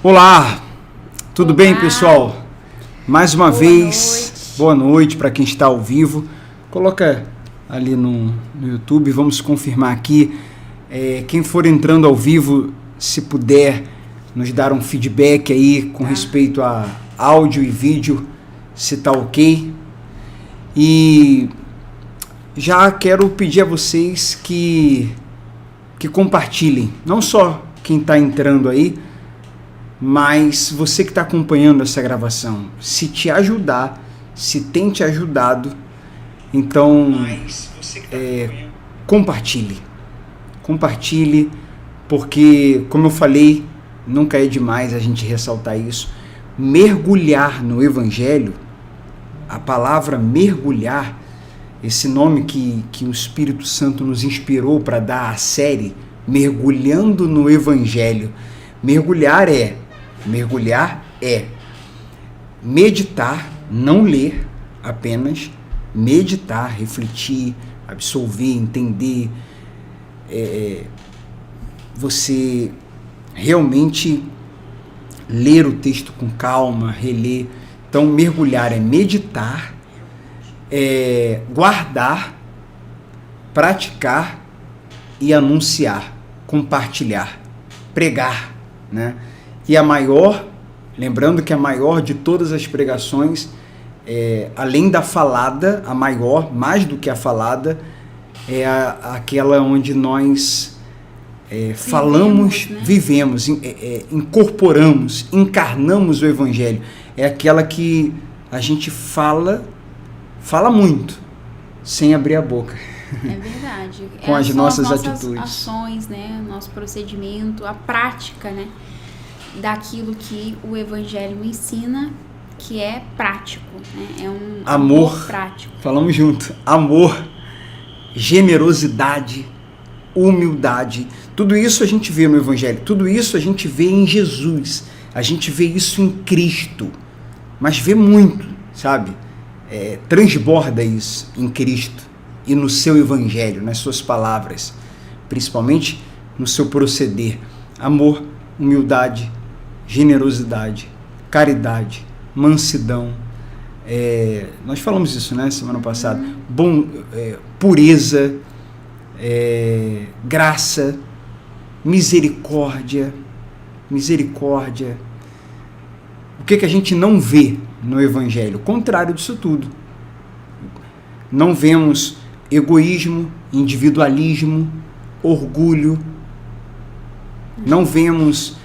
Olá, tudo bem, pessoal? Mais uma Boa vez, noite. boa noite para quem está ao vivo. Coloca ali no YouTube, vamos confirmar aqui. Quem for entrando ao vivo, se puder nos dar um feedback aí com respeito a áudio e vídeo, se tá ok. E já quero pedir a vocês que compartilhem, não só quem está entrando aí, mas você que está acompanhando essa gravação. Se te ajudar, se tem te ajudado, então compartilhe, porque, como eu falei, nunca é demais a gente ressaltar isso. Mergulhar no Evangelho, a palavra mergulhar, esse nome que o Espírito Santo nos inspirou para dar à série, Mergulhando no Evangelho. Mergulhar é meditar, não ler apenas, meditar, refletir, absorver, entender, você realmente ler o texto com calma, reler. Então, mergulhar é meditar, guardar, praticar e anunciar, compartilhar, pregar, né? E lembrando que a maior de todas as pregações, além da falada, a maior, mais do que a falada, é aquela onde nós falamos, né? Vivemos, incorporamos, encarnamos o Evangelho. É aquela que a gente fala muito, sem abrir a boca. É verdade. Com as nossas atitudes. Ações, né? Nosso procedimento, a prática, né? Daquilo que o Evangelho ensina, que é prático, né? É um amor prático. Falamos junto. Amor, generosidade, humildade. Tudo isso a gente vê no Evangelho. Tudo isso a gente vê em Jesus. A gente vê isso em Cristo. Mas vê muito, sabe? Transborda isso em Cristo e no seu Evangelho, nas suas palavras, principalmente no seu proceder. Amor, humildade, generosidade, caridade, mansidão. Nós falamos isso, né, semana passada. Pureza, graça, misericórdia. O que a gente não vê no Evangelho? O contrário disso tudo. Não vemos egoísmo, individualismo, orgulho. Não vemos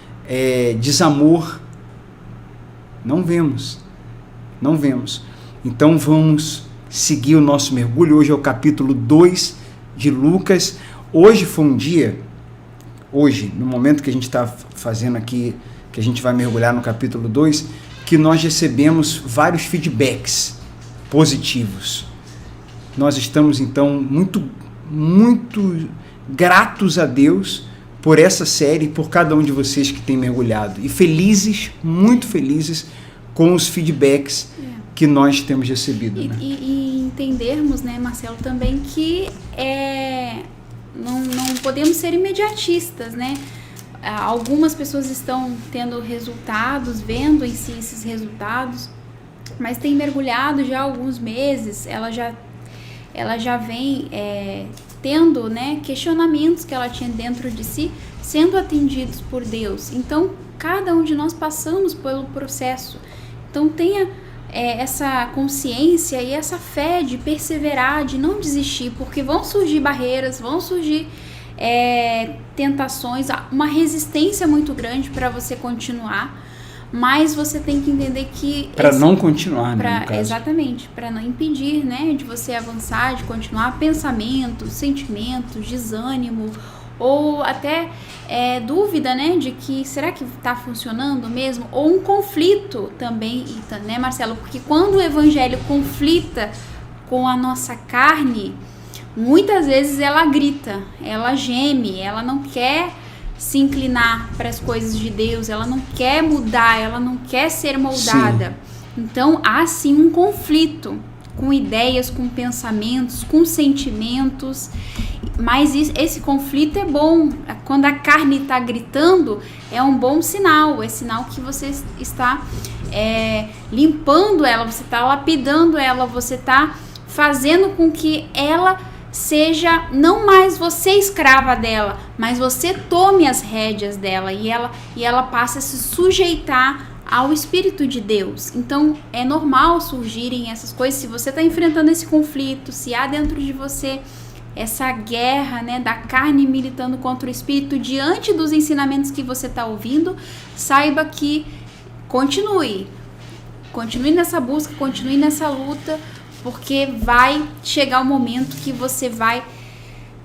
desamor. Não vemos. Então vamos seguir o nosso mergulho. Hoje é o capítulo 2 de Lucas. Hoje foi um dia, no momento que a gente está fazendo aqui, que a gente vai mergulhar no capítulo 2, que nós recebemos vários feedbacks positivos. Nós estamos, então, muito, muito gratos a Deus por essa série, por cada um de vocês que tem mergulhado. E felizes, muito felizes com os feedbacks que nós temos recebido. E entendermos, né, Marcelo, também que não podemos ser imediatistas, né? Algumas pessoas estão tendo resultados, vendo em si esses resultados, mas tem mergulhado já há alguns meses, ela já vem tendo, né, questionamentos que ela tinha dentro de si, sendo atendidos por Deus. Então, cada um de nós passamos pelo processo. Então, tenha essa consciência e essa fé de perseverar, de não desistir, porque vão surgir barreiras, vão surgir tentações, uma resistência muito grande para você continuar, mas você tem que entender que... Para não continuar, né, no caso. Exatamente, para não impedir, né, de você avançar, de continuar, pensamentos, sentimentos, desânimo, ou até dúvida, né, de que será que está funcionando mesmo, ou um conflito também, né, Marcelo, porque quando o Evangelho conflita com a nossa carne, muitas vezes ela grita, ela geme, ela não quer se inclinar para as coisas de Deus, ela não quer mudar, ela não quer ser moldada. Sim. Então há sim um conflito com ideias, com pensamentos, com sentimentos. Mas esse conflito é bom. Quando a carne está gritando, é um bom sinal. É sinal que você está limpando ela, você está lapidando ela, você está fazendo com que ela seja não mais você escrava dela, mas você tome as rédeas dela e ela passe a se sujeitar ao Espírito de Deus. Então é normal surgirem essas coisas. Se você está enfrentando esse conflito, se há dentro de você essa guerra, né, da carne militando contra o Espírito diante dos ensinamentos que você está ouvindo, saiba que continue nessa busca, continue nessa luta, porque vai chegar o momento que você vai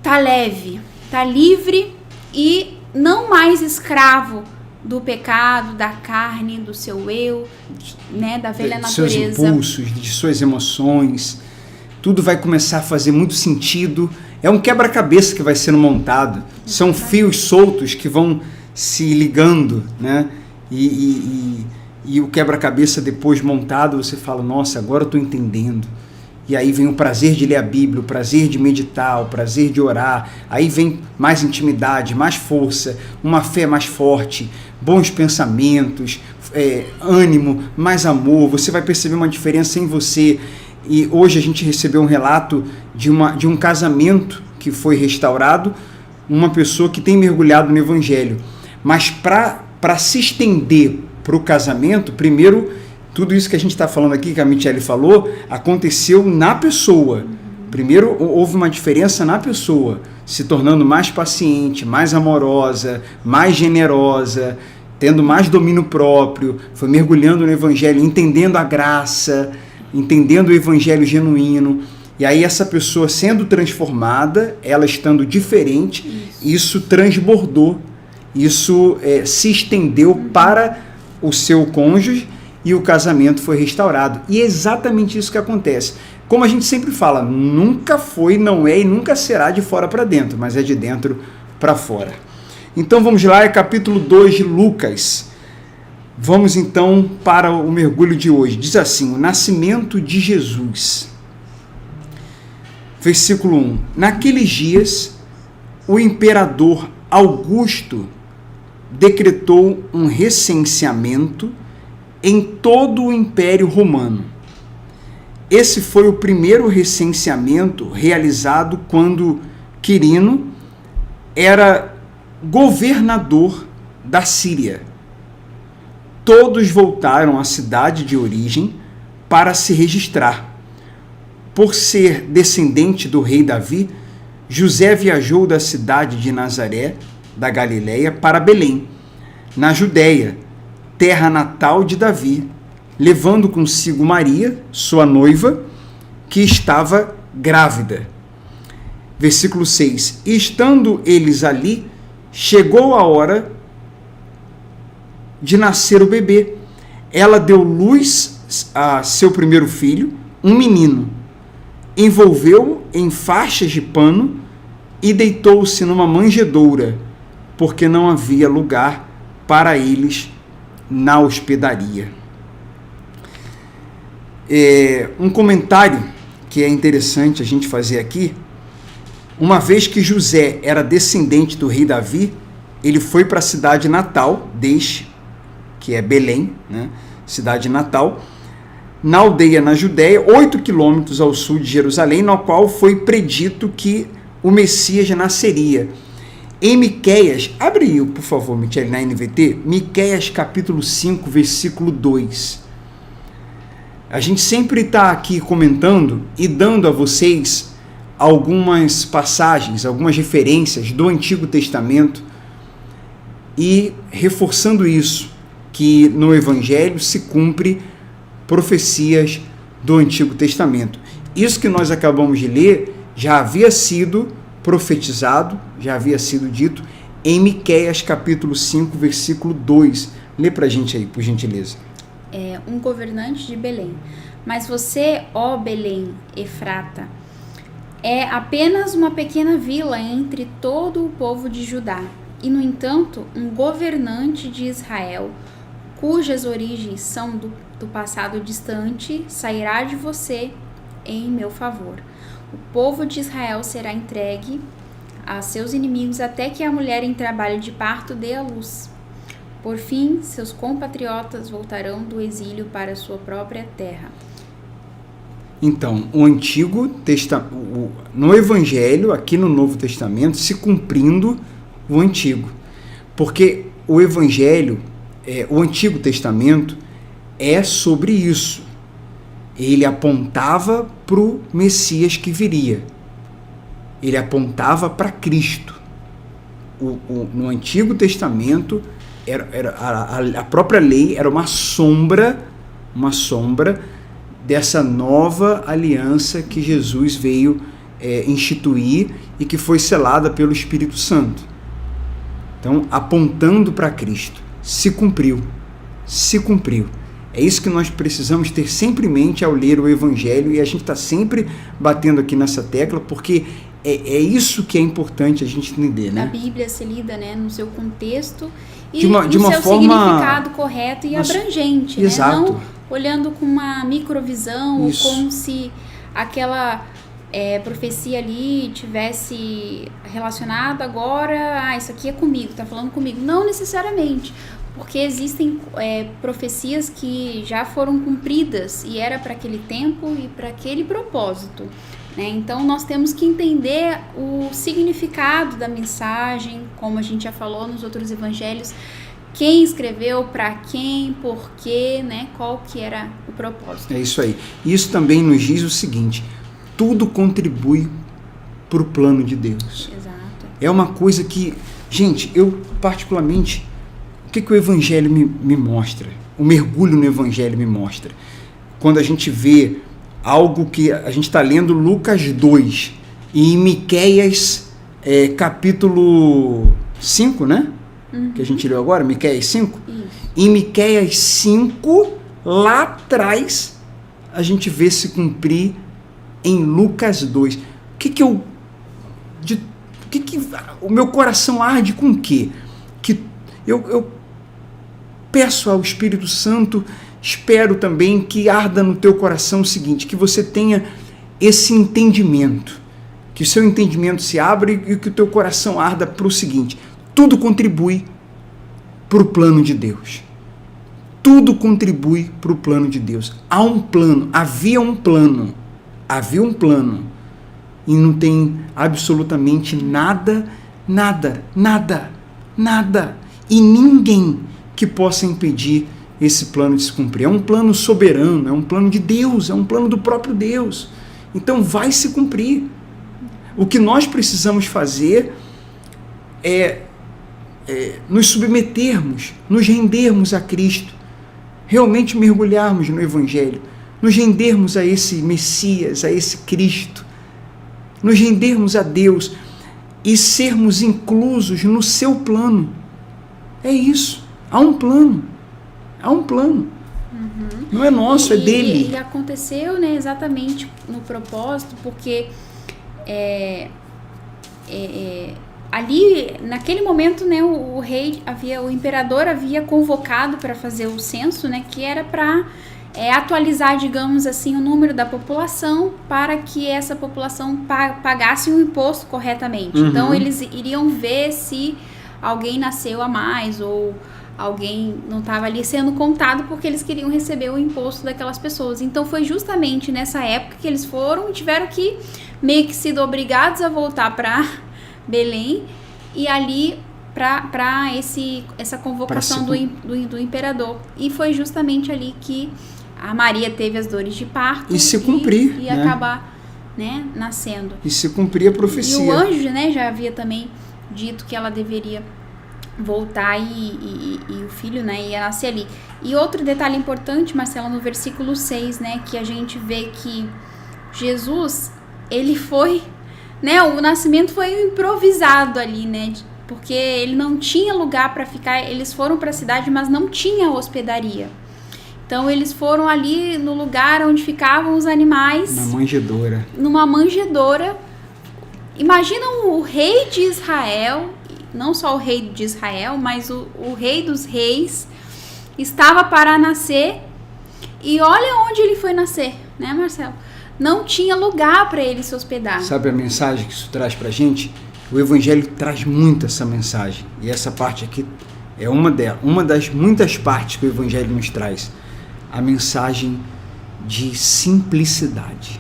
tá leve, tá livre e não mais escravo do pecado, da carne, do seu eu, né, da velha natureza. De seus impulsos, de suas emoções, tudo vai começar a fazer muito sentido. É um quebra-cabeça que vai sendo montado. São fios soltos que vão se ligando, né? E o quebra-cabeça depois montado, você fala, nossa, agora eu estou entendendo. E aí vem o prazer de ler a Bíblia, o prazer de meditar, o prazer de orar. Aí vem mais intimidade, mais força, uma fé mais forte, bons pensamentos, ânimo, mais amor. Você vai perceber uma diferença em você. E hoje a gente recebeu um relato de um casamento que foi restaurado, uma pessoa que tem mergulhado no Evangelho. Mas para se estender para o casamento, primeiro, tudo isso que a gente está falando aqui, que a Michele falou, aconteceu na pessoa. Primeiro, houve uma diferença na pessoa, se tornando mais paciente, mais amorosa, mais generosa, tendo mais domínio próprio, foi mergulhando no Evangelho, entendendo a graça, entendendo o Evangelho genuíno. E aí essa pessoa sendo transformada, ela estando diferente, isso transbordou, isso se estendeu para o seu cônjuge, e o casamento foi restaurado. E é exatamente isso que acontece. Como a gente sempre fala, nunca foi, não é e nunca será de fora para dentro, mas é de dentro para fora. Então vamos lá, é capítulo 2 de Lucas. Vamos então para o mergulho de hoje. Diz assim, o nascimento de Jesus. Versículo 1. Naqueles dias, o imperador Augusto decretou um recenseamento em todo o Império Romano. Esse foi o primeiro recenseamento realizado quando Quirino era governador da Síria. Todos voltaram à cidade de origem para se registrar. Por ser descendente do rei Davi, José viajou da cidade de Nazaré, da Galileia, para Belém, na Judéia, terra natal de Davi, levando consigo Maria, sua noiva, que estava grávida. Versículo 6. E estando eles ali, chegou a hora de nascer o bebê. Ela deu luz a seu primeiro filho, um menino. Envolveu-o em faixas de pano e deitou-se numa manjedoura, porque não havia lugar para eles na hospedaria. Um comentário que é interessante a gente fazer aqui, uma vez que José era descendente do rei Davi, ele foi para a cidade natal deste, que é Belém, né? Cidade natal, na aldeia na Judéia, 8 quilômetros ao sul de Jerusalém, no qual foi predito que o Messias nasceria. Em Miqueias, abre aí, por favor, Michele, na NVT, Miqueias capítulo 5, versículo 2. A gente sempre está aqui comentando e dando a vocês algumas passagens, algumas referências do Antigo Testamento e reforçando isso, que no Evangelho se cumpre profecias do Antigo Testamento. Isso que nós acabamos de ler já havia sido profetizado, já havia sido dito em Miqueias capítulo 5, versículo 2. Lê pra gente aí, por gentileza. Um governante de Belém. Mas você, ó Belém, Efrata, é apenas uma pequena vila entre todo o povo de Judá. E, no entanto, um governante de Israel, cujas origens são do passado distante, sairá de você em meu favor. O povo de Israel será entregue a seus inimigos até que a mulher em trabalho de parto dê à luz. Por fim, seus compatriotas voltarão do exílio para sua própria terra. Então, o Antigo Testamento, no Evangelho, aqui no Novo Testamento, se cumprindo o Antigo. Porque o Evangelho, o Antigo Testamento, é sobre isso. Ele apontava para o Messias que viria. Ele apontava para Cristo. No Antigo Testamento, a própria lei era uma sombra dessa nova aliança que Jesus veio instituir e que foi selada pelo Espírito Santo. Então, apontando para Cristo, se cumpriu. É isso que nós precisamos ter sempre em mente ao ler o Evangelho, e a gente está sempre batendo aqui nessa tecla, porque é isso que é importante a gente entender, né? A Bíblia ser lida, né, no seu contexto e de uma seu forma, significado correto e abrangente, exato. Né? Não olhando com uma microvisão, Isso. ou como se aquela profecia ali tivesse relacionado agora, isso aqui é comigo, tá falando comigo. Não necessariamente, porque existem profecias que já foram cumpridas e era para aquele tempo e para aquele propósito, né? Então nós temos que entender o significado da mensagem, como a gente já falou nos outros evangelhos, quem escreveu, para quem, por quê, né? Qual que era o propósito. É isso aí. Isso também nos diz o seguinte: tudo contribui para o plano de Deus. Exato. É uma coisa que, gente, eu particularmente, o que o Evangelho me mostra? O mergulho no Evangelho me mostra. Quando a gente vê algo que a gente está lendo Lucas 2 e em Miqueias capítulo 5, né? Uhum. Que a gente leu agora, Miqueias 5. Isso. Em Miqueias 5, lá atrás, a gente vê se cumprir em Lucas 2. O meu coração arde com o quê? Que eu peço ao Espírito Santo, espero também que arda no teu coração o seguinte, que você tenha esse entendimento, que o seu entendimento se abra e que o teu coração arda para o seguinte: tudo contribui para o plano de Deus. Tudo contribui para o plano de Deus. Há um plano, havia um plano, e não tem absolutamente nada, e ninguém que possa impedir esse plano de se cumprir. É um plano soberano, é um plano de Deus, é um plano do próprio Deus. Então vai se cumprir. O que nós precisamos fazer é nos submetermos, nos rendermos a Cristo, realmente mergulharmos no Evangelho, nos rendermos a esse Messias, a esse Cristo, nos rendermos a Deus e sermos inclusos no seu plano. É isso. Há um plano. Uhum. Não é nosso, é dele. E aconteceu, né, exatamente no propósito, porque ali, naquele momento, né, o imperador havia convocado para fazer o censo, né, que era para atualizar, digamos assim, o número da população para que essa população pagasse o imposto corretamente. Uhum. Então, eles iriam ver se alguém nasceu a mais ou alguém não estava ali sendo contado, porque eles queriam receber o imposto daquelas pessoas. Então, foi justamente nessa época que eles foram e tiveram que meio que sido obrigados a voltar para Belém, e ali para essa convocação do imperador. E foi justamente ali que a Maria teve as dores de parto e se cumprir, e né? Acabar, né, nascendo. E se cumprir a profecia. E o anjo, né, já havia também dito que ela deveria voltar e o filho, né, ia nascer ali. E outro detalhe importante, Marcela, no versículo 6, né, que a gente vê que Jesus, ele foi, né, o nascimento foi improvisado ali, né, porque ele não tinha lugar para ficar. Eles foram para a cidade, mas não tinha hospedaria. Então eles foram ali no lugar onde ficavam os animais, numa manjedoura. Imagina o rei de Israel, não só o rei de Israel, mas o rei dos reis estava para nascer. E olha onde ele foi nascer, né, Marcelo? não tinha lugar para ele se hospedar. Sabe a mensagem que isso traz para a gente? O Evangelho traz muito essa mensagem. E essa parte aqui é uma das muitas partes que o Evangelho nos traz. A mensagem de simplicidade.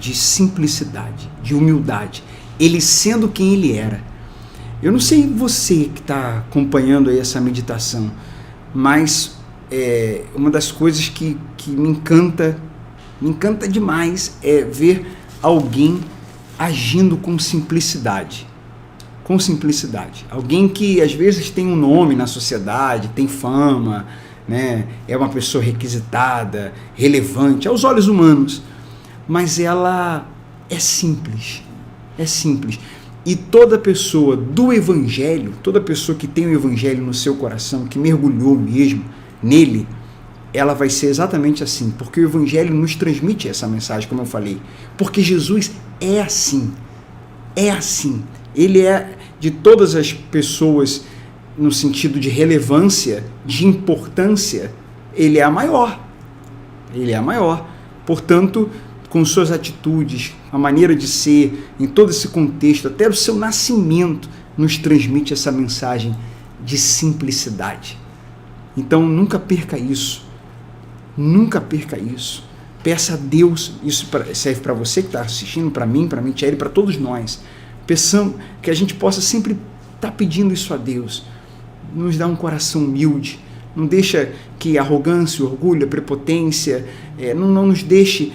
De simplicidade, de humildade. Ele sendo quem ele era. Eu não sei você que está acompanhando aí essa meditação, mas uma das coisas que me encanta demais é ver alguém agindo com simplicidade. Com simplicidade. Alguém que às vezes tem um nome na sociedade, tem fama, né? É uma pessoa requisitada, relevante aos olhos humanos, mas ela é simples. É simples. E toda pessoa do Evangelho, toda pessoa que tem o Evangelho no seu coração, que mergulhou mesmo nele, ela vai ser exatamente assim, porque o Evangelho nos transmite essa mensagem, como eu falei, porque Jesus é assim, ele é de todas as pessoas, no sentido de relevância, de importância, ele é a maior, portanto, com suas atitudes, a maneira de ser, em todo esse contexto, até o seu nascimento, nos transmite essa mensagem de simplicidade. Então, nunca perca isso. Peça a Deus, isso serve para você que está assistindo, para mim, Thierry, para todos nós. Peçamos que a gente possa sempre estar pedindo isso a Deus. Nos dá um coração humilde, não deixa que a arrogância, o orgulho, a prepotência, não nos deixe.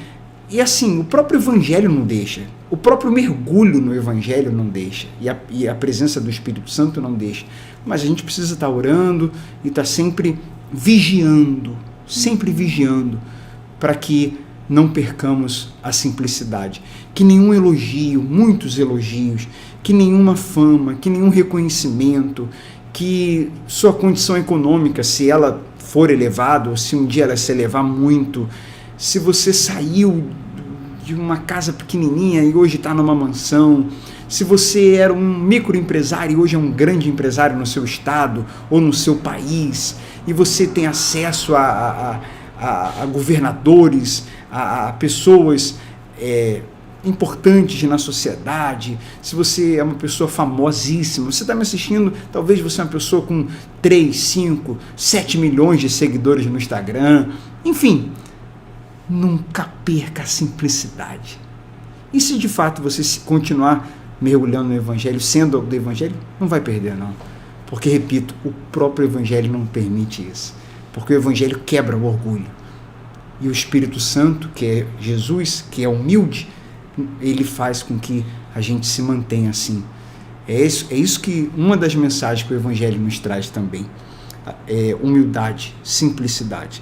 E assim, o próprio Evangelho não deixa, o próprio mergulho no Evangelho não deixa, e a presença do Espírito Santo não deixa. Mas a gente precisa estar orando e estar sempre vigiando, para que não percamos a simplicidade. Que nenhum elogio, muitos elogios, que nenhuma fama, que nenhum reconhecimento, que sua condição econômica, se ela for elevada, ou se um dia ela se elevar muito, se você saiu de uma casa pequenininha e hoje está numa mansão, se você era um microempresário e hoje é um grande empresário no seu estado ou no seu país, e você tem acesso a governadores, a pessoas importantes na sociedade, se você é uma pessoa famosíssima, você está me assistindo, talvez você é uma pessoa com 3, 5, 7 milhões de seguidores no Instagram, enfim, nunca perca a simplicidade. E se de fato você continuar mergulhando no Evangelho, sendo do Evangelho, não vai perder não. Porque, repito, o próprio Evangelho não permite isso. Porque o Evangelho quebra o orgulho. E o Espírito Santo, que é Jesus, que é humilde, ele faz com que a gente se mantenha assim. É isso que uma das mensagens que o Evangelho nos traz também. Humildade, simplicidade.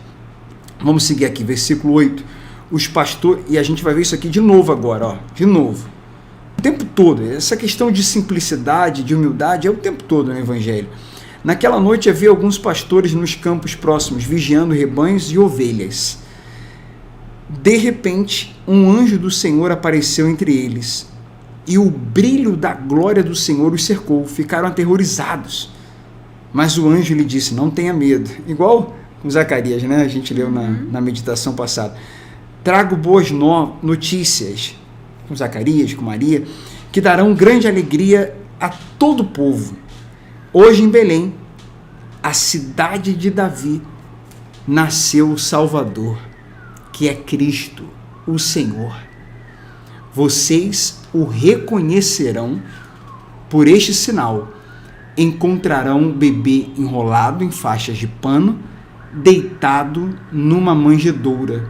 Vamos seguir aqui, versículo 8. Os pastores, e a gente vai ver isso aqui de novo agora, de novo. O tempo todo, essa questão de simplicidade, de humildade, é o tempo todo no Evangelho. Naquela noite havia alguns pastores nos campos próximos, vigiando rebanhos e ovelhas. De repente, um anjo do Senhor apareceu entre eles, e o brilho da glória do Senhor os cercou. Ficaram aterrorizados. Mas o anjo lhe disse: não tenha medo. Igual com Zacarias, né? A gente leu na meditação passada. Trago boas notícias, com Zacarias, com Maria, que darão grande alegria a todo o povo. Hoje em Belém, a cidade de Davi, nasceu o Salvador, que é Cristo, o Senhor. Vocês o reconhecerão por este sinal. Encontrarão um bebê enrolado em faixas de pano, deitado numa manjedoura.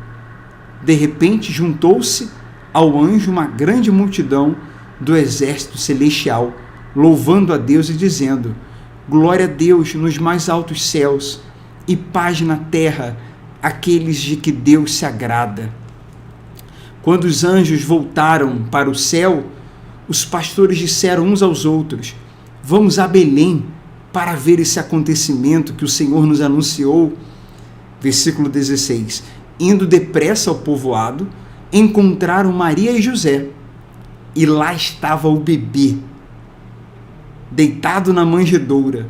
De repente, juntou-se ao anjo uma grande multidão do exército celestial, louvando a Deus e dizendo: glória a Deus nos mais altos céus e paz na terra àqueles de que Deus se agrada. Quando os anjos voltaram para o céu, os pastores disseram uns aos outros: vamos a Belém para ver esse acontecimento que o Senhor nos anunciou. Versículo 16. Indo depressa ao povoado, encontraram Maria e José, e lá estava o bebê, deitado na manjedoura.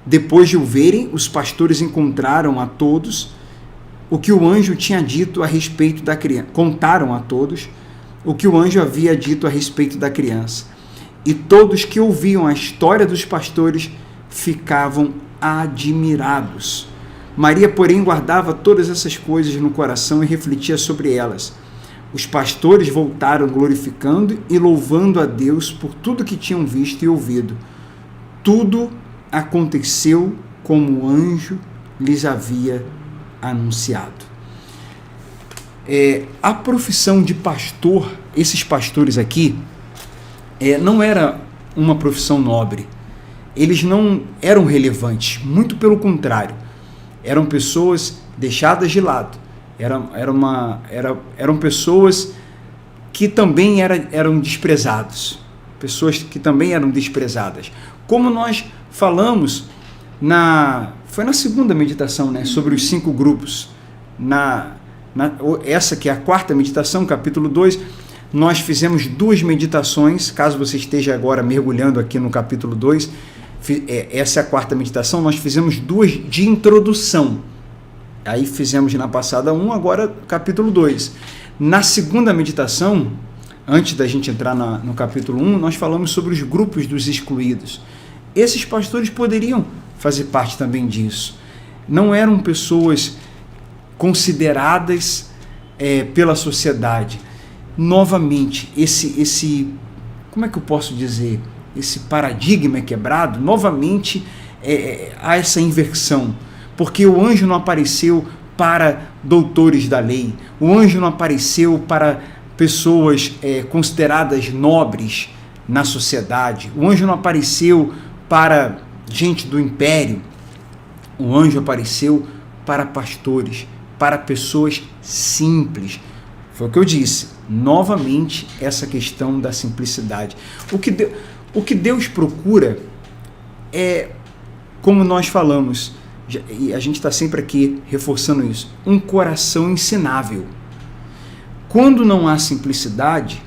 Depois de o verem, os pastores encontraram a todos o que o anjo tinha dito a respeito da criança. Contaram a todos o que o anjo havia dito a respeito da criança. E todos que ouviam a história dos pastores ficavam admirados. Maria, porém, guardava todas essas coisas no coração e refletia sobre elas. Os pastores voltaram glorificando e louvando a Deus por tudo que tinham visto e ouvido. Tudo aconteceu como o anjo lhes havia anunciado. A profissão de pastor, esses pastores aqui, não era uma profissão nobre. Eles não eram relevantes, muito pelo contrário. Eram pessoas deixadas de lado. Eram pessoas que também eram desprezados. Pessoas que também eram desprezadas. Como nós falamos, foi na segunda meditação, né, sobre os 5 grupos. Essa que é a 4ª meditação, capítulo 2, nós fizemos 2 meditações, caso você esteja agora mergulhando aqui no capítulo 2, essa é a 4ª meditação, nós fizemos 2 de introdução. Aí fizemos na passada 1, agora capítulo 2. Na segunda meditação, antes da gente entrar no capítulo 1, nós falamos sobre os grupos dos excluídos. Esses pastores poderiam fazer parte também disso. Não eram pessoas consideradas pela sociedade. Novamente, como é que eu posso dizer? Esse paradigma é quebrado, novamente há essa inversão. Porque o anjo não apareceu para doutores da lei, o anjo não apareceu para pessoas consideradas nobres na sociedade, o anjo não apareceu para gente do império, o anjo apareceu para pastores, para pessoas simples. Foi o que eu disse, novamente essa questão da simplicidade. O que Deus procura é, como nós falamos, e a gente está sempre aqui reforçando isso, um coração ensinável. Quando não há simplicidade,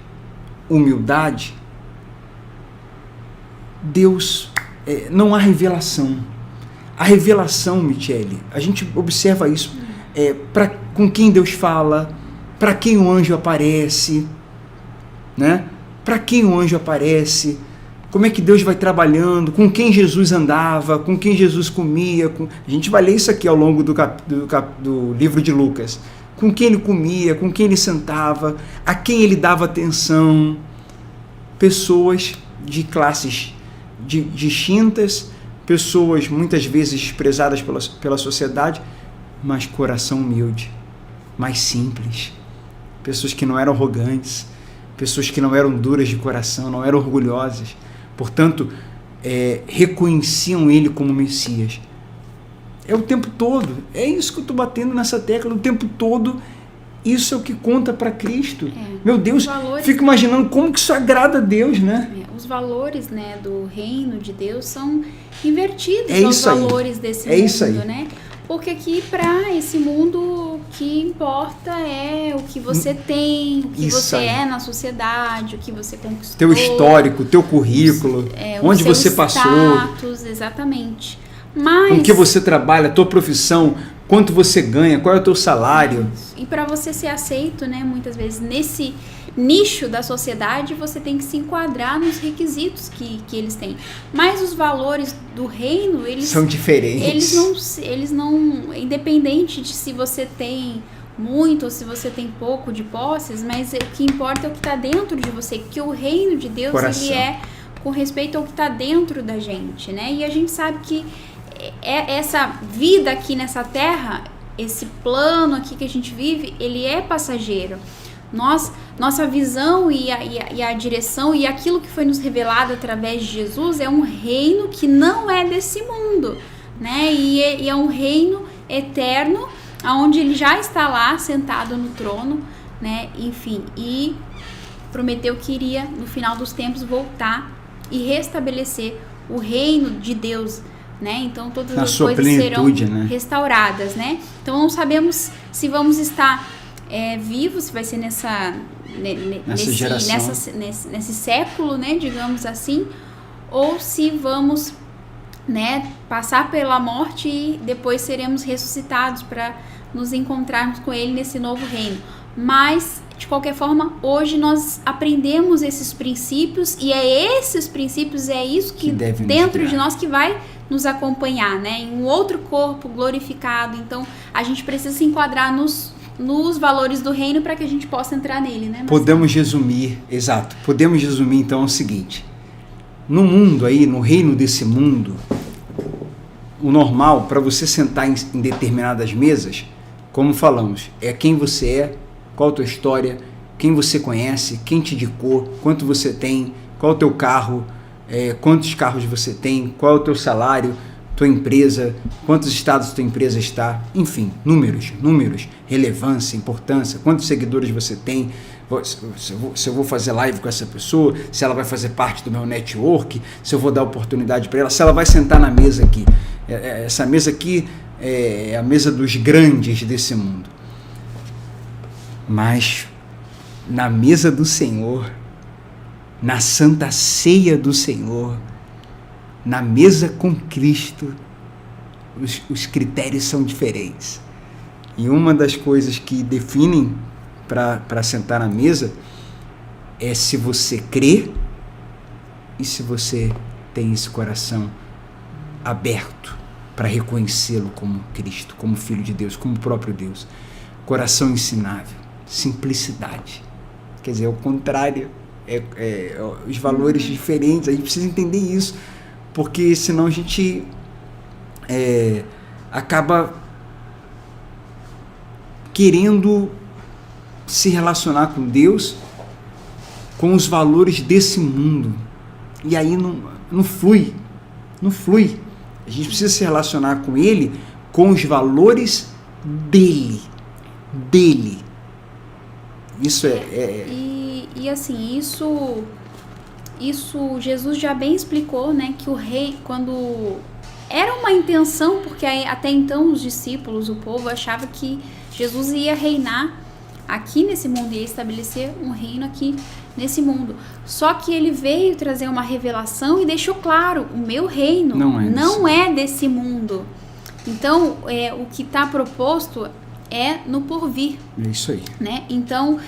humildade, Deus, não há revelação. A revelação, Michele, a gente observa isso, com quem Deus fala, para quem o anjo aparece, né? Para quem o anjo aparece, como é que Deus vai trabalhando, com quem Jesus andava, com quem Jesus comia. A gente vai ler isso aqui ao longo do livro de Lucas. Com quem ele comia, com quem ele sentava, a quem ele dava atenção. Pessoas de classes distintas, pessoas muitas vezes desprezadas pela sociedade, mas coração humilde, mais simples. Pessoas que não eram arrogantes, pessoas que não eram duras de coração, não eram orgulhosas. Portanto, reconheciam ele como Messias. É o tempo todo. É isso que eu estou batendo nessa tecla. O tempo todo, isso é o que conta para Cristo. Meu Deus, fico imaginando como que isso agrada a Deus, né? Os valores, né, do reino de Deus são invertidos aos valores desse mundo, isso aí. Né? Porque aqui, para esse mundo, o que importa é o que você tem, o que você é na sociedade, o que você conquistou. Teu histórico, teu currículo, onde você passou. Status, exatamente. Mas, com que você trabalha, tua profissão, quanto você ganha, qual é o teu salário. E para você ser aceito, né, muitas vezes, nesse nicho da sociedade, você tem que se enquadrar nos requisitos que eles têm. Mas os valores do reino, eles são diferentes. Eles não, independente de se você tem muito ou se você tem pouco de posses, mas o que importa é o que está dentro de você, que o reino de Deus, ele é com respeito ao que está dentro da gente, né? E a gente sabe que essa vida aqui nessa terra, esse plano aqui que a gente vive, ele é passageiro. Nossa visão e a direção e aquilo que foi nos revelado através de Jesus é um reino que não é desse mundo, né? E é um reino eterno, onde ele já está lá sentado no trono, né? Enfim, e prometeu que iria no final dos tempos voltar e restabelecer o reino de Deus, né? Então todas as coisas serão restauradas, né? Então não sabemos se vamos estar vivos, se vai ser nesse século, né, digamos assim, ou se vamos né, passar pela morte e depois seremos ressuscitados para nos encontrarmos com ele nesse novo reino. Mas, de qualquer forma, hoje nós aprendemos esses princípios e é esses princípios, é isso que dentro de nós que vai nos acompanhar, né, em um outro corpo glorificado. Então, a gente precisa se enquadrar nos valores do reino para que a gente possa entrar nele, né? Podemos resumir então o seguinte: no mundo aí, no reino desse mundo, o normal para você sentar em determinadas mesas, como falamos, é quem você é, qual a tua história, quem você conhece, quem te indicou, quanto você tem, qual o teu carro, quantos carros você tem, qual é o teu salário, tua empresa, quantos estados tua empresa está, enfim, números, relevância, importância, quantos seguidores você tem, se eu vou fazer live com essa pessoa, se ela vai fazer parte do meu network, se eu vou dar oportunidade para ela, se ela vai sentar na mesa aqui. Essa mesa aqui é a mesa dos grandes desse mundo. Mas na mesa do Senhor, na Santa Ceia do Senhor, na mesa com Cristo, os critérios são diferentes. E uma das coisas que definem para sentar na mesa é se você crê e se você tem esse coração aberto para reconhecê-lo como Cristo, como Filho de Deus, como próprio Deus. Coração ensinável, simplicidade. Quer dizer, é o contrário, os valores diferentes. A gente precisa entender isso, porque senão a gente acaba querendo se relacionar com Deus com os valores desse mundo, e aí não flui. A gente precisa se relacionar com Ele com os valores dele. Isso E assim, isso Jesus já bem explicou, né, que o rei, quando era uma intenção, porque até então os discípulos, o povo achava que Jesus ia reinar aqui nesse mundo, ia estabelecer um reino aqui nesse mundo. Só que ele veio trazer uma revelação e deixou claro: o meu reino não é desse mundo. Então, o que está proposto é no porvir. É isso aí. Né? Então,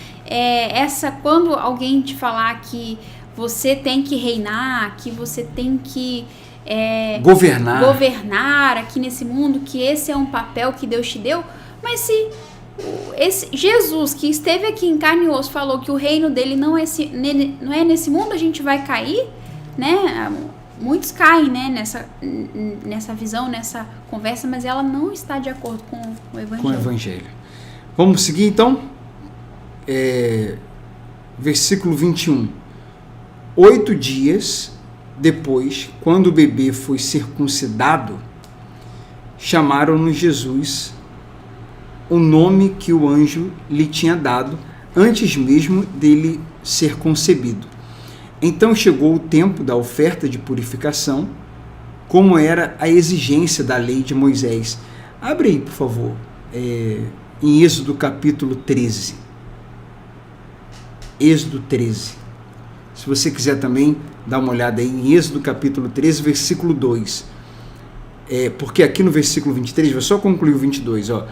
quando alguém te falar que você tem que reinar, que você tem que governar aqui nesse mundo, que esse é um papel que Deus te deu, mas se esse Jesus que esteve aqui em carne e osso falou que o reino dele não é nesse mundo, a gente vai cair, né? Muitos caem, né, nessa visão, nessa conversa, mas ela não está de acordo com o Evangelho. Com o Evangelho. Vamos seguir então? Versículo 21. 8 dias depois, quando o bebê foi circuncidado, chamaram-no Jesus, o nome que o anjo lhe tinha dado antes mesmo dele ser concebido. Então chegou o tempo da oferta de purificação, como era a exigência da lei de Moisés. Abre aí, por favor, em Êxodo capítulo 13. Êxodo 13. Se você quiser também dar uma olhada aí em Êxodo capítulo 13, versículo 2. Porque aqui no versículo 23, vou só concluir o 22, ó.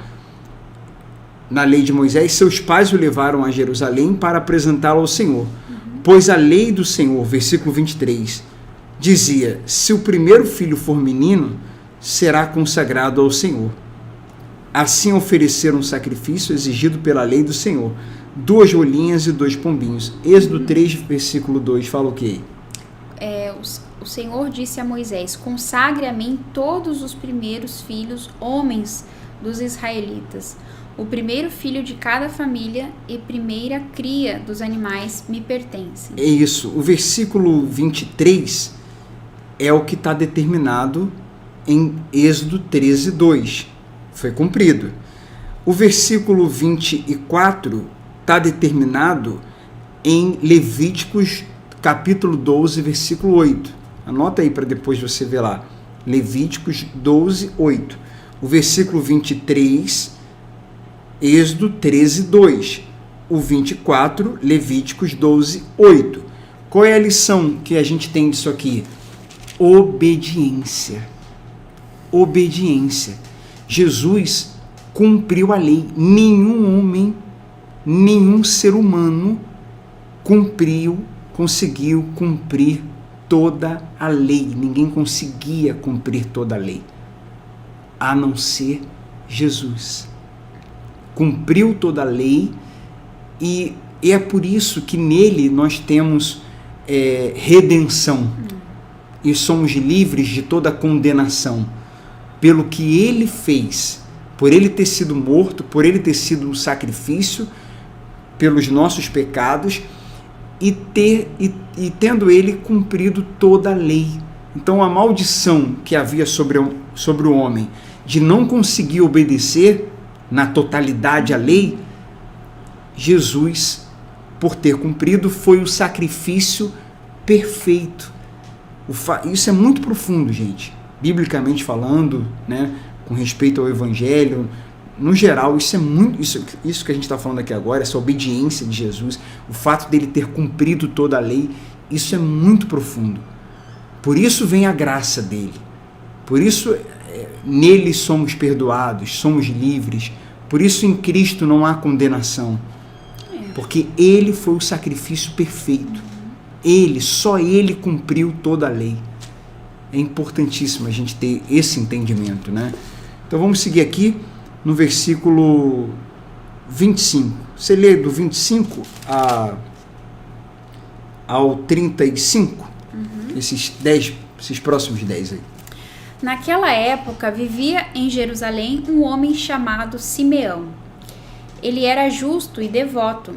Na lei de Moisés, seus pais o levaram a Jerusalém para apresentá-lo ao Senhor. Pois a lei do Senhor, versículo 23, dizia: se o primeiro filho for menino, será consagrado ao Senhor. Assim ofereceram um sacrifício exigido pela lei do Senhor, 2 rolinhas e 2 pombinhos. Êxodo 3, versículo 2, fala o quê? O Senhor disse a Moisés: consagre a mim todos os primeiros filhos, homens dos israelitas. O primeiro filho de cada família e primeira cria dos animais me pertencem. É isso. O versículo 23 é o que está determinado em Êxodo 13, 2. Foi cumprido. O versículo 24 está determinado em Levíticos capítulo 12, versículo 8. Anota aí para depois você ver lá. Levíticos 12, 8. O versículo 23... Êxodo 13, 2. O 24, Levíticos 12, 8. Qual é a lição que a gente tem disso aqui? Obediência. obediência. Jesus cumpriu a lei. Nenhum homem, nenhum ser humano conseguiu cumprir toda a lei. Ninguém conseguia cumprir toda a lei, a não ser Jesus. Cumpriu toda a lei e é por isso que nele nós temos redenção e somos livres de toda condenação, pelo que ele fez, por ele ter sido morto, por ele ter sido um sacrifício pelos nossos pecados e tendo ele cumprido toda a lei. Então a maldição que havia sobre o homem de não conseguir obedecer na totalidade à lei, Jesus, por ter cumprido, foi o sacrifício perfeito. Isso é muito profundo, gente, biblicamente falando, né, com respeito ao Evangelho. No geral, isso é muito, isso que a gente está falando aqui agora, essa obediência de Jesus, o fato dele ter cumprido toda a lei, isso é muito profundo. Por isso vem a graça dele. Por isso nele somos perdoados, somos livres. Por isso em Cristo não há condenação. Porque ele foi o sacrifício perfeito. Só ele cumpriu toda a lei. É importantíssimo a gente ter esse entendimento, né? Então vamos seguir aqui no versículo 25. Você lê do 25 ao 35? Esses próximos 10 aí. Naquela época vivia em Jerusalém um homem chamado Simeão. Ele era justo e devoto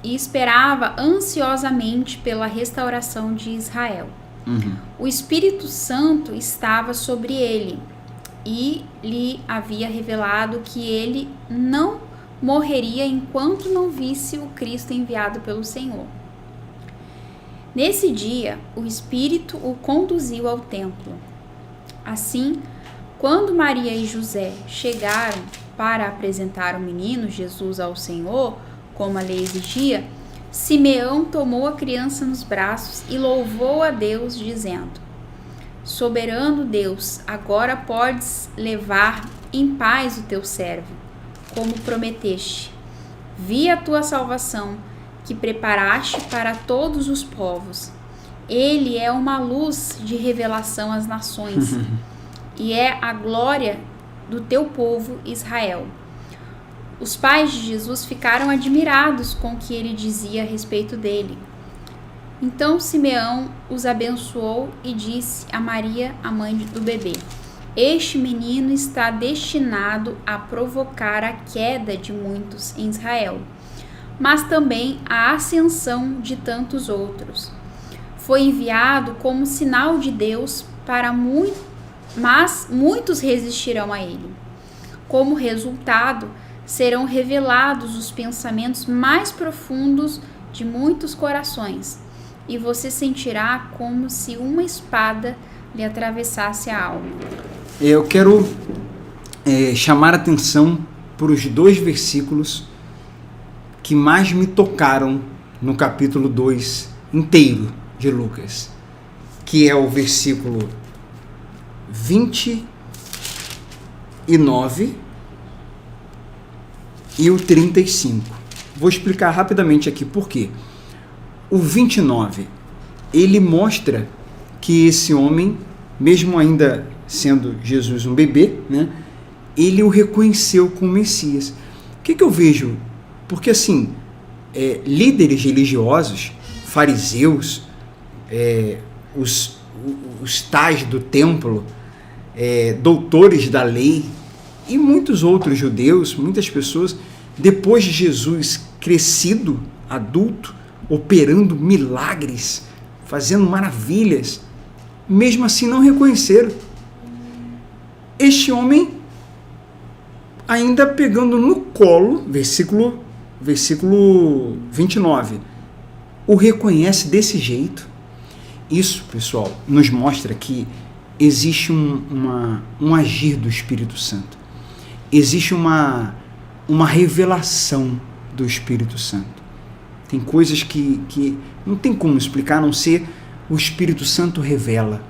e esperava ansiosamente pela restauração de Israel. O Espírito Santo estava sobre ele e lhe havia revelado que ele não morreria enquanto não visse o Cristo enviado pelo Senhor. Nesse dia, o Espírito o conduziu ao templo. Assim, quando Maria e José chegaram para apresentar o menino Jesus ao Senhor, como a lei exigia, Simeão tomou a criança nos braços e louvou a Deus, dizendo: Soberano Deus, agora podes levar em paz o teu servo, como prometeste. Vi a tua salvação, que preparaste para todos os povos. Ele é uma luz de revelação às nações, e é a glória do teu povo Israel. Os pais de Jesus ficaram admirados com o que ele dizia a respeito dele. Então Simeão os abençoou e disse a Maria, a mãe do bebê: Este menino está destinado a provocar a queda de muitos em Israel, mas também a ascensão de tantos outros. Foi enviado como sinal de Deus para muitos, mas muitos resistirão a ele. Como resultado, serão revelados os pensamentos mais profundos de muitos corações, e você sentirá como se uma espada lhe atravessasse a alma. Eu quero chamar a atenção para os 2 versículos que mais me tocaram no capítulo 2 inteiro de Lucas, que é o versículo 29 e o 35. Vou explicar rapidamente aqui por quê. O 29, ele mostra que esse homem, mesmo ainda sendo Jesus um bebê, né, ele o reconheceu como Messias. O que eu vejo? Porque assim, líderes religiosos, fariseus, os tais do templo, doutores da lei e muitos outros judeus, muitas pessoas, depois de Jesus crescido, adulto, operando milagres, fazendo maravilhas, mesmo assim não reconheceram. Este homem, ainda pegando no colo, versículo 29, o reconhece desse jeito. Isso, pessoal, nos mostra que existe um agir do Espírito Santo. Existe uma revelação do Espírito Santo. Tem coisas que não tem como explicar, a não ser o Espírito Santo revela.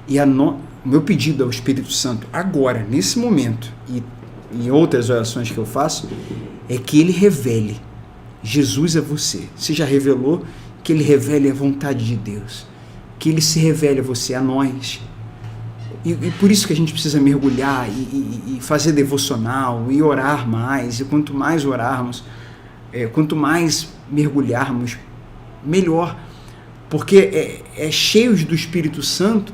E o meu pedido ao Espírito Santo agora, nesse momento, e em outras orações que eu faço, é que ele revele Jesus a você. Se já revelou, que ele revele a vontade de Deus, que ele se revele a você, a nós. E por isso que a gente precisa mergulhar e fazer devocional e orar mais. E quanto mais orarmos, quanto mais mergulharmos, melhor. Porque é cheios do Espírito Santo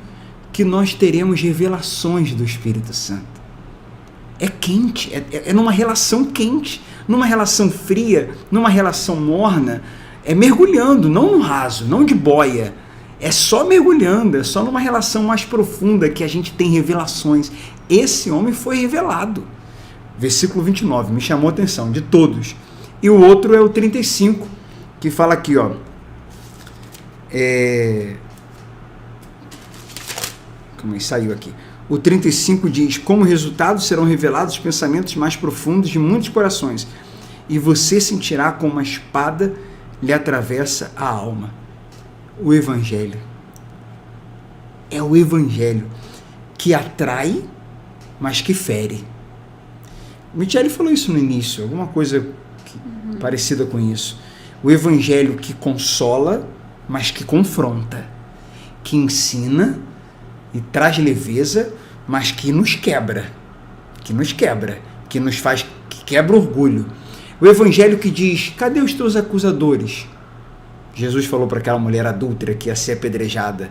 que nós teremos revelações do Espírito Santo. É quente, é numa relação quente, numa relação fria, numa relação morna, é mergulhando, não no raso, não de boia. É só mergulhando, é só numa relação mais profunda que a gente tem revelações. Esse homem foi revelado. Versículo 29, me chamou a atenção, de todos. E o outro é o 35, que fala aqui, ó. Como saiu aqui? O 35 diz, como resultado serão revelados os pensamentos mais profundos de muitos corações, e você sentirá como uma espada lhe atravessa a alma. O Evangelho. É o Evangelho que atrai, mas que fere. Michele falou isso no início, alguma coisa parecida com isso. O Evangelho que consola, mas que confronta, que ensina e traz leveza, mas que nos quebra, que nos faz, que quebra orgulho. O Evangelho que diz, cadê os teus acusadores? Jesus falou para aquela mulher adúltera que ia ser apedrejada,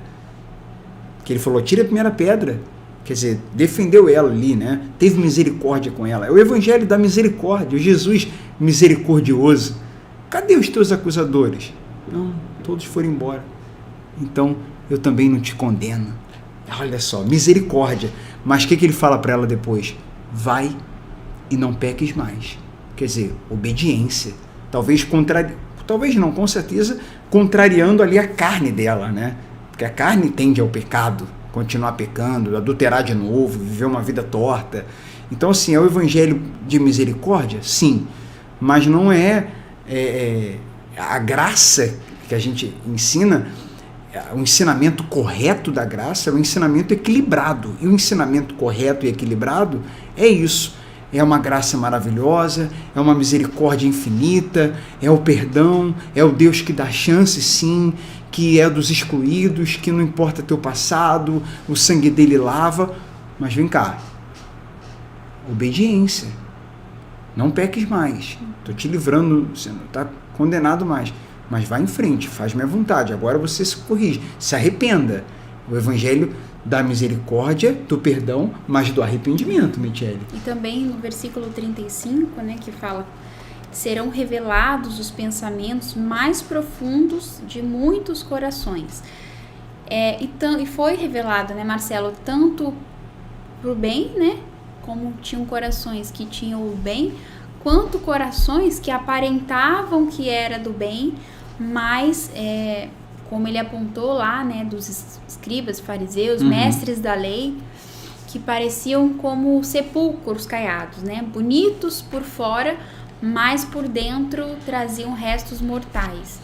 que ele falou, tira a primeira pedra, quer dizer, defendeu ela ali, né? Teve misericórdia com ela. É o Evangelho da misericórdia, o Jesus misericordioso. Cadê os teus acusadores? Não, todos foram embora. Então, eu também não te condeno. Olha só, misericórdia. Mas o que ele fala para ela depois? Vai e não peques mais. Quer dizer, obediência. Talvez não, com certeza, contrariando ali a carne dela, né? Porque a carne tende ao pecado, continuar pecando, adulterar de novo, viver uma vida torta. Então, assim, é o Evangelho de misericórdia? Sim. Mas não é a graça que a gente ensina. O ensinamento correto da graça é o ensinamento equilibrado. E o ensinamento correto e equilibrado é isso. É uma graça maravilhosa, é uma misericórdia infinita, é o perdão, é o Deus que dá chance, sim, que é dos excluídos, que não importa teu passado, o sangue dele lava. Mas vem cá, obediência. Não peques mais. Estou te livrando, você não está condenado mais. Mas vai em frente, faz minha vontade. Agora você se corrige, se arrependa. O Evangelho da misericórdia, do perdão, mas do arrependimento, Michele. E também no versículo 35, né, que fala, serão revelados os pensamentos mais profundos de muitos corações. E foi revelado, né, Marcelo, tanto para o bem, né, como tinham corações que tinham o bem, quanto corações que aparentavam que era do bem, mas como ele apontou lá, né, dos escribas, fariseus, mestres da lei, que pareciam como sepulcros caiados, né, bonitos por fora, mas por dentro traziam restos mortais.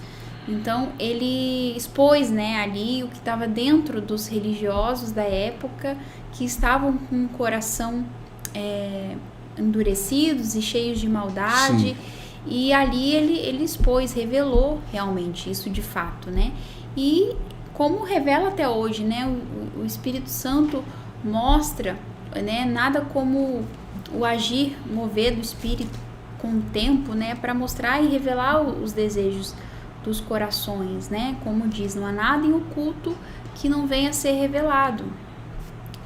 Então ele expôs, né, ali o que estava dentro dos religiosos da época, que estavam com o coração endurecidos e cheios de maldade. Sim. E ali ele expôs, revelou realmente isso de fato, né? E como revela até hoje, né? O Espírito Santo mostra, né? Nada como o agir, mover do Espírito com o tempo, né? Para mostrar e revelar os desejos dos corações, né? Como diz, não há nada em oculto que não venha a ser revelado.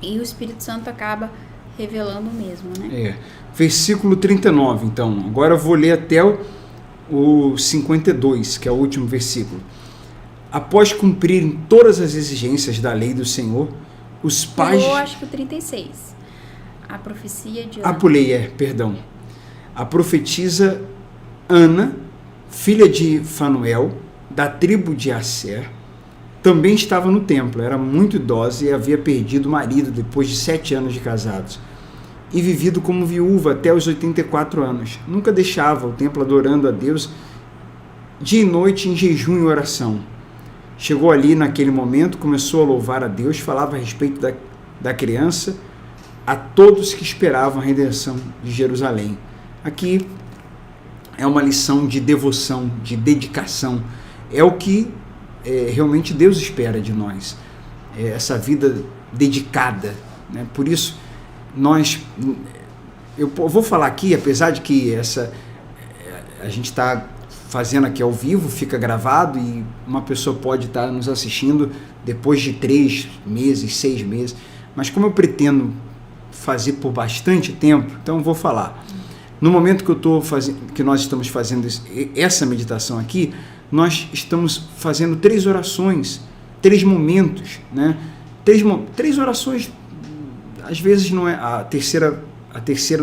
E o Espírito Santo acaba revelando mesmo, né? Versículo 39, então. Agora eu vou ler até o 52, que é o último versículo. Após cumprirem todas as exigências da lei do Senhor, os pais... Eu acho que o 36. A profecia de Ana. Perdão. A profetisa Ana, filha de Fanuel, da tribo de Asser, também estava no templo. Era muito idosa e havia perdido o marido depois de 7 anos de casados. E vivido como viúva até os 84 anos. Nunca deixava o templo adorando a Deus dia e noite em jejum e oração. Chegou ali naquele momento, começou a louvar a Deus, falava a respeito da criança a todos que esperavam a redenção de Jerusalém. Aqui é uma lição de devoção, de dedicação. É o que realmente Deus espera de nós. Essa vida dedicada, né? Por isso, eu vou falar aqui, apesar de que a gente está fazendo aqui ao vivo, fica gravado e uma pessoa pode estar nos assistindo depois de 3 meses, 6 meses, mas como eu pretendo fazer por bastante tempo, então eu vou falar. No momento que nós estamos fazendo essa meditação aqui, nós estamos fazendo 3 orações, 3 momentos, né? 3 orações, às vezes não é a terceira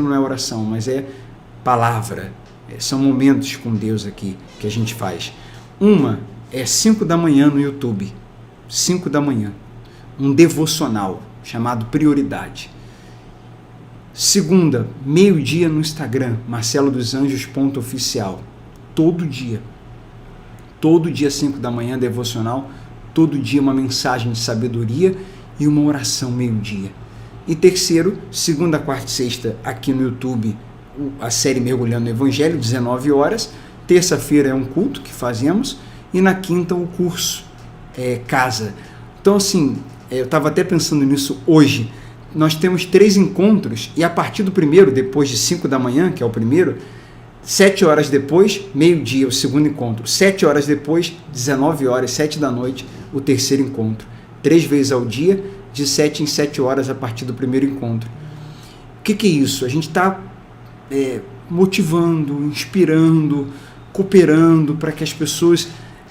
não é oração, mas é palavra. São momentos com Deus aqui que a gente faz. Uma é 5 da manhã no YouTube, 5 da manhã, um devocional chamado Prioridade. Segunda, meio-dia no Instagram, marcelodosanjos.oficial, todo dia 5 da manhã, devocional, todo dia uma mensagem de sabedoria e uma oração meio-dia. E terceiro, segunda, quarta e sexta, aqui no YouTube, a série Mergulhando no Evangelho, 19 horas. Terça-feira é um culto que fazemos e na quinta o curso Casa. Então, assim, eu estava até pensando nisso hoje. Nós temos 3 encontros e a partir do primeiro, depois de 5 da manhã, que é o primeiro, 7 horas depois, meio-dia, o segundo encontro. 7 horas depois, 19 horas, 7 da noite, o terceiro encontro. 3 vezes ao dia, de 7 em 7 horas a partir do primeiro encontro. O que é isso? A gente está motivando, inspirando, cooperando para que as pessoas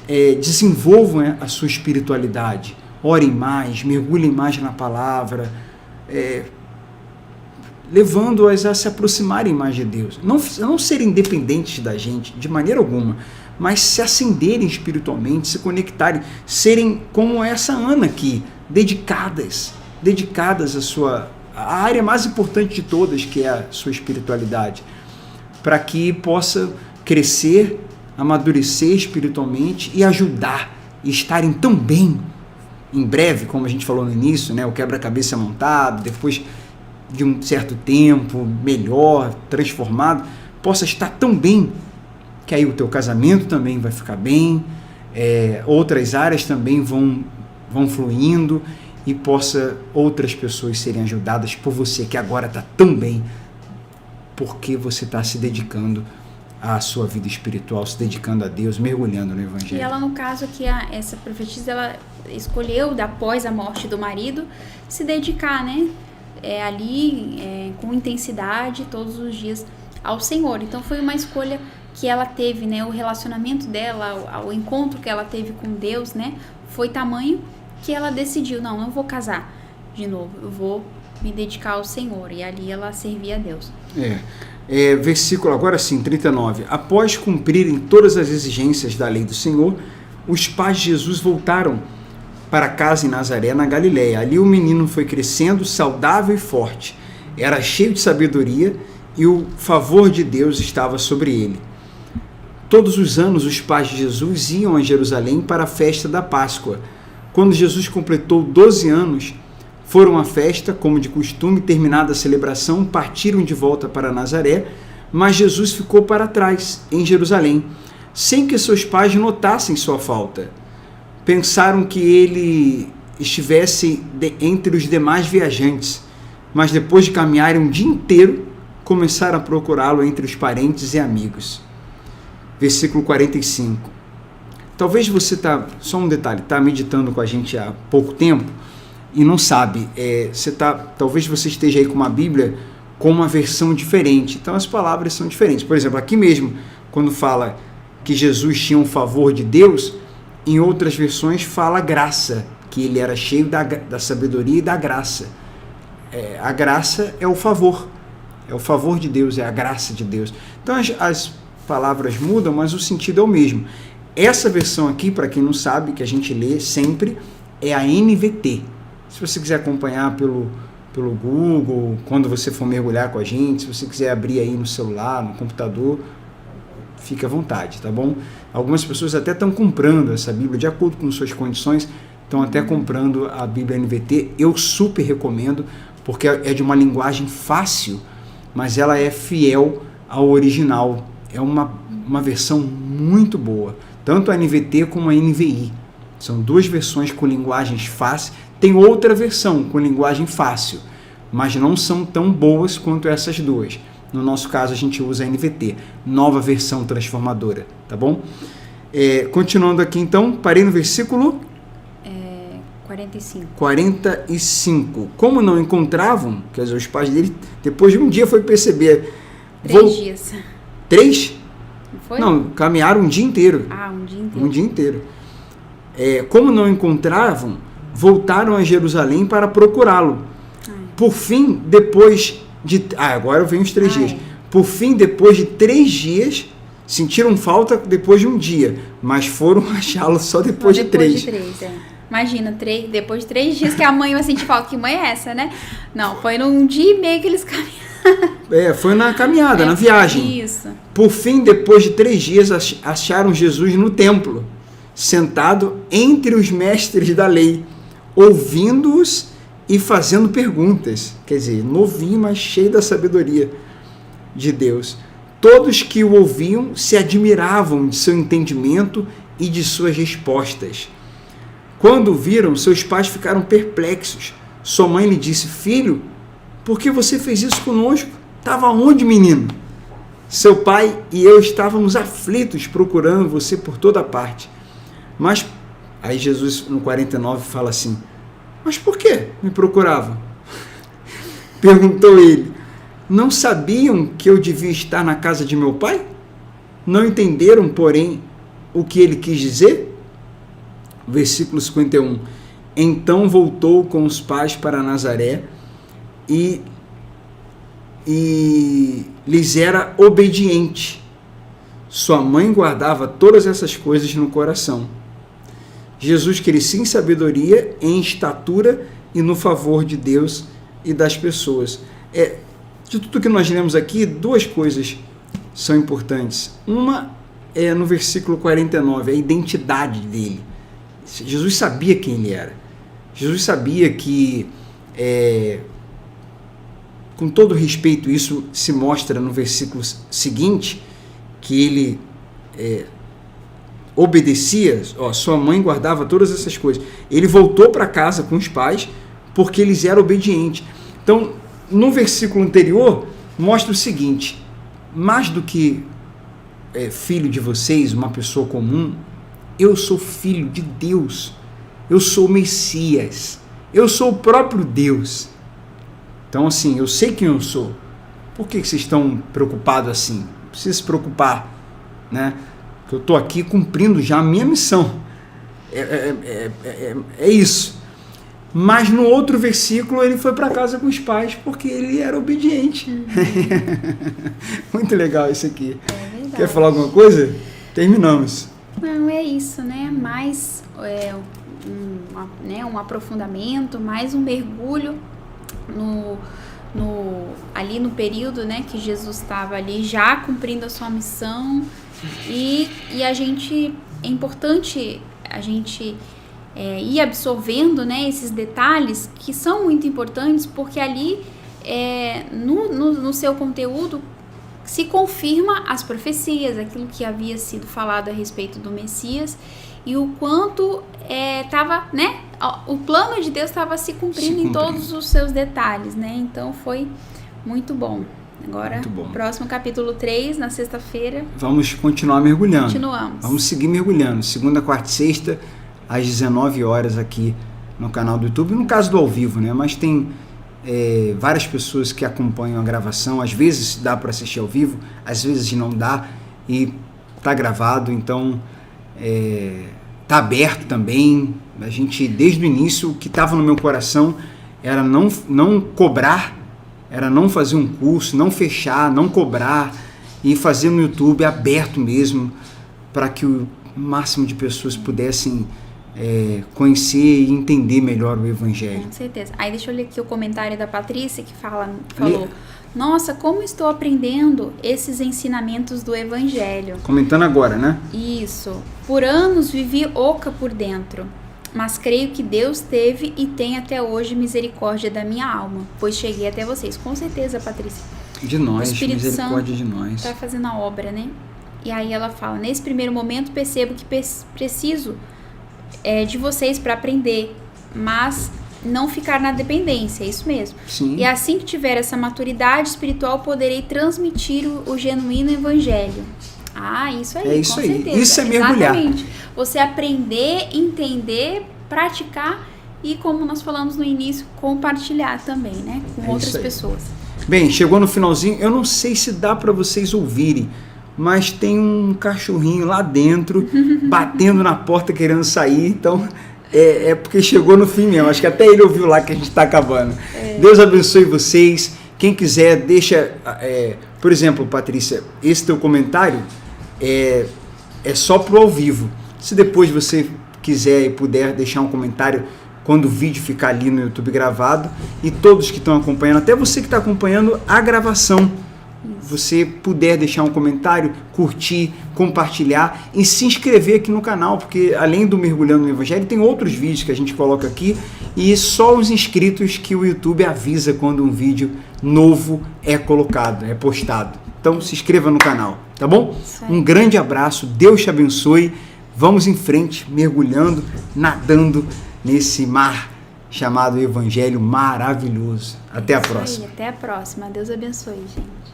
desenvolvam a sua espiritualidade. Orem mais, mergulhem mais na palavra, levando-as a se aproximarem mais de Deus. Não serem dependentes da gente, de maneira alguma, mas se acenderem espiritualmente, se conectarem, serem como essa Ana aqui, dedicadas à área mais importante de todas, que é a sua espiritualidade, para que possa crescer, amadurecer espiritualmente e ajudar, e estarem tão bem, em breve, como a gente falou no início, né, o quebra-cabeça montado, depois de um certo tempo, melhor, transformado, possa estar tão bem, que aí o teu casamento também vai ficar bem, outras áreas também vão fluindo, e possa outras pessoas serem ajudadas por você, que agora está tão bem, porque você está se dedicando à sua vida espiritual, se dedicando a Deus, mergulhando no Evangelho. E ela, no caso aqui, essa profetisa, ela escolheu, após a morte do marido, se dedicar, né? Com intensidade, todos os dias, ao Senhor. Então, foi uma escolha que ela teve, né? O relacionamento dela, o encontro que ela teve com Deus, né? Foi tamanho que ela decidiu, não vou casar de novo, eu vou me dedicar ao Senhor. E ali ela servia a Deus. Versículo agora sim, 39. Após cumprirem todas as exigências da lei do Senhor, os pais de Jesus voltaram para casa em Nazaré, na Galiléia. Ali o menino foi crescendo, saudável e forte. Era cheio de sabedoria e o favor de Deus estava sobre ele. Todos os anos os pais de Jesus iam a Jerusalém para a festa da Páscoa. Quando Jesus completou 12 anos, foram à festa, como de costume. Terminada a celebração, partiram de volta para Nazaré, mas Jesus ficou para trás, em Jerusalém, sem que seus pais notassem sua falta. Pensaram que ele estivesse entre os demais viajantes, mas depois de caminharem um dia inteiro, começaram a procurá-lo entre os parentes e amigos. Versículo 45. Talvez você só um detalhe, está meditando com a gente há pouco tempo e não sabe, talvez você esteja aí com uma Bíblia com uma versão diferente, então as palavras são diferentes. Por exemplo, aqui mesmo, quando fala que Jesus tinha um favor de Deus, em outras versões fala graça, que ele era cheio da sabedoria e da graça. A graça é o favor de Deus, é a graça de Deus. Então as palavras mudam, mas o sentido é o mesmo. Essa versão aqui, para quem não sabe, que a gente lê sempre, é a NVT. Se você quiser acompanhar pelo Google, quando você for mergulhar com a gente, se você quiser abrir aí no celular, no computador, fique à vontade, tá bom? Algumas pessoas até estão comprando essa Bíblia de acordo com suas condições, estão até comprando a Bíblia NVT. Eu super recomendo, porque é de uma linguagem fácil, mas ela é fiel ao original. É uma versão muito boa, tanto a NVT como a NVI. São duas versões com linguagens fáceis. Tem outra versão com linguagem fácil, mas não são tão boas quanto essas duas. No nosso caso, a gente usa a NVT, nova versão transformadora, tá bom? Continuando aqui, então, parei no versículo 45. Como não encontravam, quer dizer, os pais dele, depois de um dia foi perceber... 3 dias. 3? Foi? Não, caminharam um dia inteiro. Um dia inteiro. Um dia inteiro. Como não encontravam, voltaram a Jerusalém para procurá-lo. Por fim, depois de... agora vem os 3 dias. Por fim, depois de 3 dias, sentiram falta depois de um dia, mas foram achá-lo só depois de 3. Imagina, depois de 3 dias que a mãe vai sentir falta. Que mãe é essa, né? Não, foi num dia e meio que eles caminharam. Foi na caminhada, na viagem. Isso. Por fim, depois de 3 dias, acharam Jesus no templo, sentado entre os mestres da lei, ouvindo-os e fazendo perguntas. Quer dizer, novinho, mas cheio da sabedoria de Deus. Todos que o ouviam se admiravam de seu entendimento e de suas respostas. Quando o viram, seus pais ficaram perplexos. Sua mãe lhe disse: filho, por que você fez isso conosco? Estava onde, menino? Seu pai e eu estávamos aflitos procurando você por toda parte. Mas, aí Jesus no 49 fala assim: mas por que me procuravam? Perguntou ele: não sabiam que eu devia estar na casa de meu pai? Não entenderam, porém, o que ele quis dizer? Versículo 51. Então voltou com os pais para Nazaré e lhes era obediente. Sua mãe guardava todas essas coisas no coração. Jesus crescia em sabedoria, em estatura e no favor de Deus e das pessoas. De tudo que nós lemos aqui, 2 coisas são importantes. Uma é no versículo 49, a identidade dele. Jesus sabia quem ele era. Jesus sabia que, com todo respeito, isso se mostra no versículo seguinte, que ele obedecia, sua mãe guardava todas essas coisas. Ele voltou para casa com os pais porque eles eram obedientes. Então, no versículo anterior, mostra o seguinte: mais do que filho de vocês, uma pessoa comum, eu sou filho de Deus, eu sou o Messias, eu sou o próprio Deus. Então, assim, eu sei quem eu sou. Por que vocês estão preocupados assim? Não precisa se preocupar, né? Porque eu estou aqui cumprindo já a minha missão. É isso. Mas no outro versículo ele foi para casa com os pais porque ele era obediente. Muito legal isso aqui. Quer falar alguma coisa? Terminamos. Não, é isso, né? Mais um aprofundamento, mais um mergulho ali no período, né, que Jesus estava ali já cumprindo a sua missão. E é importante a gente ir absorvendo, né, esses detalhes que são muito importantes, porque ali no seu conteúdo se confirma as profecias, aquilo que havia sido falado a respeito do Messias e o quanto estava, né, o plano de Deus estava se cumprindo em todos os seus detalhes, né? Então foi muito bom. Agora, próximo capítulo 3, na sexta-feira. Vamos continuar mergulhando. Continuamos. Vamos seguir mergulhando. Segunda, quarta e sexta, às 19 horas aqui no canal do YouTube. No caso do ao vivo, né? Mas tem várias pessoas que acompanham a gravação. Às vezes dá para assistir ao vivo, às vezes não dá. E tá gravado, então tá aberto também. A gente, desde o início, o que estava no meu coração era não cobrar, era não fazer um curso, não fechar, não cobrar e fazer no YouTube aberto mesmo, para que o máximo de pessoas pudessem conhecer e entender melhor o Evangelho. Com certeza. Aí deixa eu ler aqui o comentário da Patrícia, que falou: nossa, como estou aprendendo esses ensinamentos do Evangelho. Comentando agora, né? Isso. Por anos vivi oca por dentro. mas creio que Deus teve e tem até hoje misericórdia da minha alma, pois cheguei até vocês. Com certeza, Patrícia. De nós, o Espírito misericórdia Santo de nós. está fazendo a obra, né? E aí ela fala, nesse primeiro momento percebo que preciso de vocês para aprender, mas não ficar na dependência, é isso mesmo. Sim. E assim que tiver essa maturidade espiritual, poderei transmitir o genuíno evangelho. Ah, isso aí, É isso com aí. certeza. Isso é mergulhar. Exatamente. Você aprender, entender, praticar e, como nós falamos no início, compartilhar também, né? Com outras pessoas. Bem, chegou no finalzinho, eu não sei se dá para vocês ouvirem, mas tem um cachorrinho lá dentro, batendo na porta querendo sair, então é porque chegou no fim mesmo, acho que até ele ouviu lá que a gente está acabando. Deus abençoe vocês, quem quiser deixa, por exemplo, Patrícia, esse teu comentário é só pro ao vivo, se depois você quiser e puder deixar um comentário quando o vídeo ficar ali no YouTube gravado, e todos que estão acompanhando, até você que está acompanhando a gravação, você puder deixar um comentário, curtir, compartilhar e se inscrever aqui no canal, porque além do Mergulhando no Evangelho, tem outros vídeos que a gente coloca aqui e só os inscritos que o YouTube avisa quando um vídeo novo é colocado, é postado. Então se inscreva no canal, tá bom? Um grande abraço, Deus te abençoe, vamos em frente, mergulhando, nadando nesse mar chamado Evangelho maravilhoso. Até a próxima. Até a próxima. Deus abençoe, gente.